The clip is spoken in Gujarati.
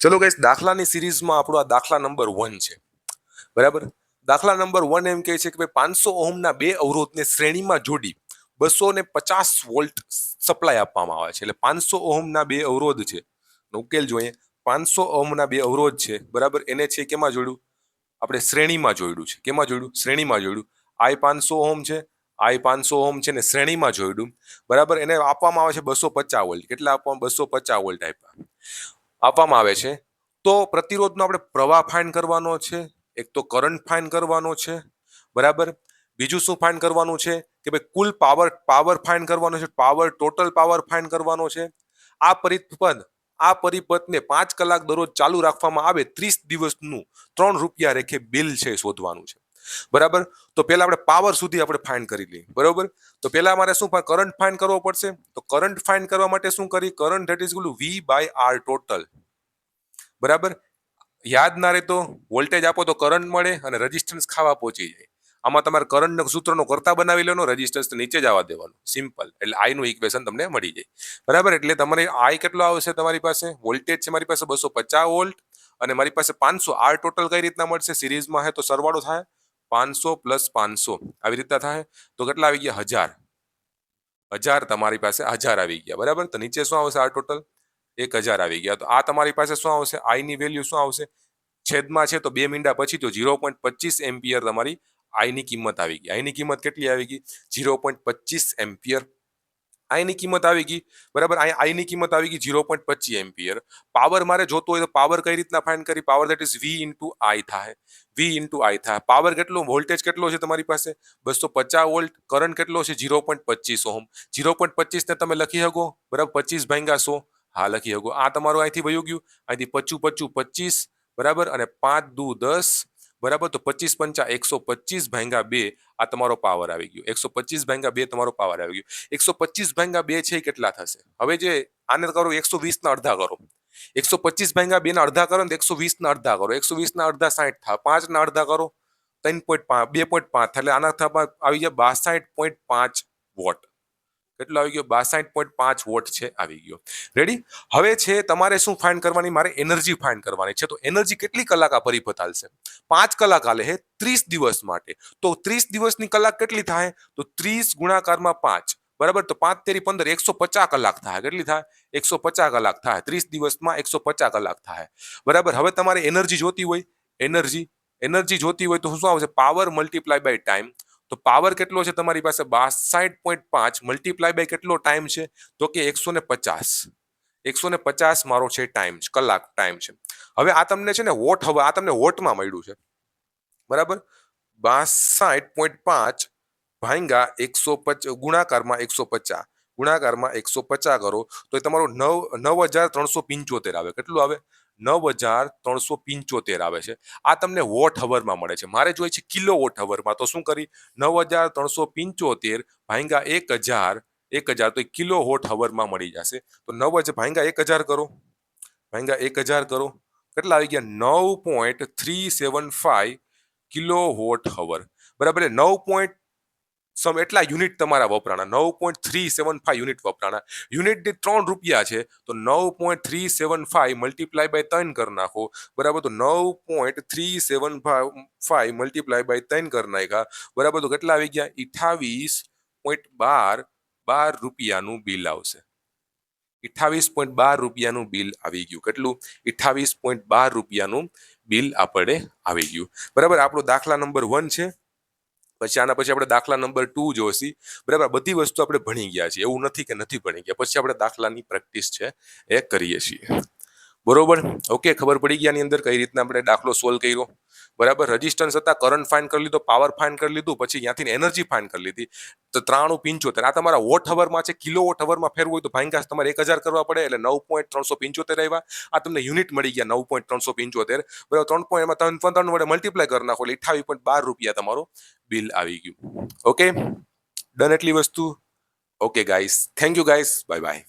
ચલો ગાઈસ, દાખલાની સિરીઝમાં આપણો આ દાખલા નંબર 1 છે, બરાબર. દાખલા નંબર 1 એમ કહે છે કે ભાઈ 500 ઓહમના બે અવરોધને શ્રેણીમાં જોડી 250 વોલ્ટ સપ્લાય આપવામાં આવે છે. એટલે 500 ઓહમના બે અવરોધ છે. ઉકેલ જોઈએ. 500 ઓહમના બે અવરોધ છે, બરાબર. એને છે કેમાં જોડ્યું? આપણે શ્રેણીમાં જોડ્યું છે. કેમાં જોડ્યું? શ્રેણીમાં જોડ્યું. આઈ 500 ઓહમ છે, આઈ 500 ઓહમ છે ને શ્રેણીમાં જોડ્યું, બરાબર. એને આપવામાં આવે છે 250 વોલ્ટ. કેટલા આપવામાં? 250 વોલ્ટ આપવામાં આવે છે. તો પ્રતિરોધનો આપણે પ્રવાહ ફાઇન્ડ કરવાનો છે, એક તો કરંટ ફાઇન્ડ કરવાનો છે, બરાબર. બીજું શું ફાઇન્ડ કરવાનું છે કે ભાઈ કુલ પાવર ફાઇન્ડ કરવાનો છે, ટોટલ પાવર ફાઇન્ડ કરવાનો છે. આ પરિપથને 5 કલાક દરરોજ ચાલુ રાખવામાં આવે, 30 દિવસનું 3 રૂપિયા રેખે બિલ છે શોધવાનું છે, બરાબર. તો પહેલા આપણે પાવર સુધી આપણે ફાઇન્ડ કરી લઈએ, બરાબર. તો પહેલા અમારે શું કરંટ ફાઇન્ડ કરવો પડશે. તો કરંટ ફાઇન્ડ કરવા માટે શું કરી? Current that is equal to V by R total, બરાબર. યાદ ના રહે તો વોલ્ટેજ આપો તો કરંટ મળે અને રેઝિસ્ટન્સ ખાવા પહોંચી જાય. આમાં તમારે કરંટના સૂત્રનો કરતા બનાવી લેવાનો, રેઝિસ્ટન્સ નીચે જવા દેવાનું, સિમ્પલ. એટલે આઈ નું ઇક્વેશન તમને મળી જાય, બરાબર. એટલે તમારે આઈ કેટલો આવશે? તમારી પાસે વોલ્ટેજ છે મારી પાસે 250 વોલ્ટ અને મારી પાસે 500. આર ટોટલ કઈ રીતના મળશે? સિરીઝમાં હે તો સરવાળો થાય 500 પ્લસ 500 આવી રીતના થાય. તો કેટલા આવી ગયા? 1000. તમારી પાસે 1000 આવી ગયા, બરાબર. તો નીચે શું આવશે? આર ટોટલ 1000 આવી ગયા. તો આ તમારી પાસે શું આવશે? આઈ ની વેલ્યુ શું આવશે? છેદમાં છે તો 2 મીંડા પછી તો 0.25 એમ્પિયર તમારી આઈ ની કિંમત આવી ગઈ. આઈ ની કિંમત કેટલી આવી ગઈ? 0.25 એમ્પિયર આઈ ની કિંમત આવી ગઈ, બરાબર. આઈ ની કિંમત આવી ગઈ 0.25 એમ્પિયર. પાવર મારે જોતો હોય તો પાવર કઈ રીતના ફાઇન્ડ કરી? Power that is V into આઈ થાય. V ઇન્ટુ આઈ થાય. પાવર કેટલો? વોલ્ટેજ કેટલો છે તમારી પાસે? 250 વોલ્ટ. કરંટ કેટલો છે? 0.25 ઓહમ. 0.25 ને તમે લખી શકો, બરાબર. 25 ભાગ્યા 100. હા, લખી શકો. આ તમારું અહીંથી વયું ગયું. અહીંથી 25 બરાબર, અને 5 દુ 10, બરાબર. તો 25 પંચા 125 ભાગ્યા 2 આ તમારો પાવર આવી ગયો. 125 ભાગ્યા 2 તમારો પાવર આવી ગયો. 125 ભાગ્યા 2 છે કેટલા થશે? હવે જે આને કરો 120 ના અડધા કરો. 125 ભાગ્યા 2 ના અડધા કરો ને 120 ના અડધા કરો. 120 ના અડધા 60 થાય. 5 ના અડધા કરો 3.5 2.5 એટલે આના આવી જાય 62.5 વોટ. કેટલો આવી ગયો? 62.5 વોટ છે, આવી ગયો. રેડી? હવે છે તમારે શું ફાઇન્ડ કરવાની? મારે એનર્જી ફાઇન્ડ કરવાની છે. તો એનર્જી કેટલી કલાક આ પરિપથ હાલશે? 5 કલાક હાલે છે 30 દિવસ માટે. તો 30 દિવસની કલાક કેટલી થાય? તો 30 ગુણાકારમાં 5, બરાબર. તો 5 તેરી 15, 150 કલાક થાય. કેટલી થાય? 150 કલાક થાય. 30 દિવસમાં 150 કલાક થાય, બરાબર. હવે તમારે એનર્જી જોતી હોય, એનર્જી જોતી હોય તો શું આવશે? Power multiply by time. તો પાવર કેટલો છે તમારી પાસે? 62.5 મલ્ટીપ્લાય બાય કેટલો ટાઈમ છે? તો કે 150. 150 મારો છે ટાઈમ, કલાક ટાઈમ છે. હવે આ તમને છે ને વોટ, હવે આ તમને વોટમાં મળ્યું છે, બરાબર. 62.5 ભાંગા 150 ગુણાકારમાં 150, ગુણાકારમાં 150 કરો તો એ તમારું 9375 આવે. કેટલું આવે? 9375 આવે છે. આ તમને વોટ હવરમાં મળે છે. મારે જોઈએ છે કિલો વોટ હવરમાં. તો શું કરી? 9375 ભાંગા 1000 તો કિલો વોટ હવરમાં મળી જશે. તો 9 ભાંગા 1000 કરો, ભાંગા 1000 કરો. કેટલા આવી ગયા? 9.375 કિલો વોટ હવર, બરાબર. 9. એટલા યુનિટ તમારા વપરાણા, 9.375 યુનિટ વપરાણા. યુનિટ દીઠ 3 રૂપિયા છે તો 9.375 મલ્ટીપ્લાય બાય 3 કરી નાખો, બરાબર. તો 9.375 મલ્ટીપ્લાય બાય 3 કરી નાખ્યા, બરાબર. તો કેટલા આવી ગયા? 28.12 રૂપિયાનું બિલ આવશે. 28.12 રૂપિયાનું બિલ આવી ગયું. કેટલું? 28.12 રૂપિયાનું બિલ આપણે આવી ગયું, બરાબર. આપણો દાખલા નંબર 1 છે. પછી આના પછી આપણે દાખલા નંબર 2 જોશી, બરાબર. બધી વસ્તુ આપણે ભણી ગયા છીએ, એવું નથી કે નથી ભણી ગયા. પછી આપણે દાખલાની પ્રેક્ટિસ છે એ કરીએ છીએ, બરોબર. ઓકે, ખબર પડી ગયા ની અંદર કઈ રીતના આપણે દાખલો સોલ્વ કર્યો, બરાબર. રેઝિસ્ટન્સ હતા, કરંટ ફાઇન્ડ કરી લીધો, પાવર ફાઇન્ડ કરી લીધું, પછી ત્યાંથી એનર્જી ફાઇન્ડ કરી લીધી. તો 9375 આ તમારા વોટ હવરમાં છે. કિલો વોટ હવરમાં ફેરવું હોય તો ભાંગા તમારે 1000 કરવા પડે, એટલે 9.375 આવ્યા. આ તમને યુનિટ મળી ગયા 9.375, બરાબર. 3 એમાં 3 વડે મલ્ટીપ્લાય કરી નાખો એટલે 28.12 રૂપિયા તમારો બિલ આવી ગયું. ઓકે, ડન એટલી વસ્તુ. Okay guys, thank you guys, bye bye.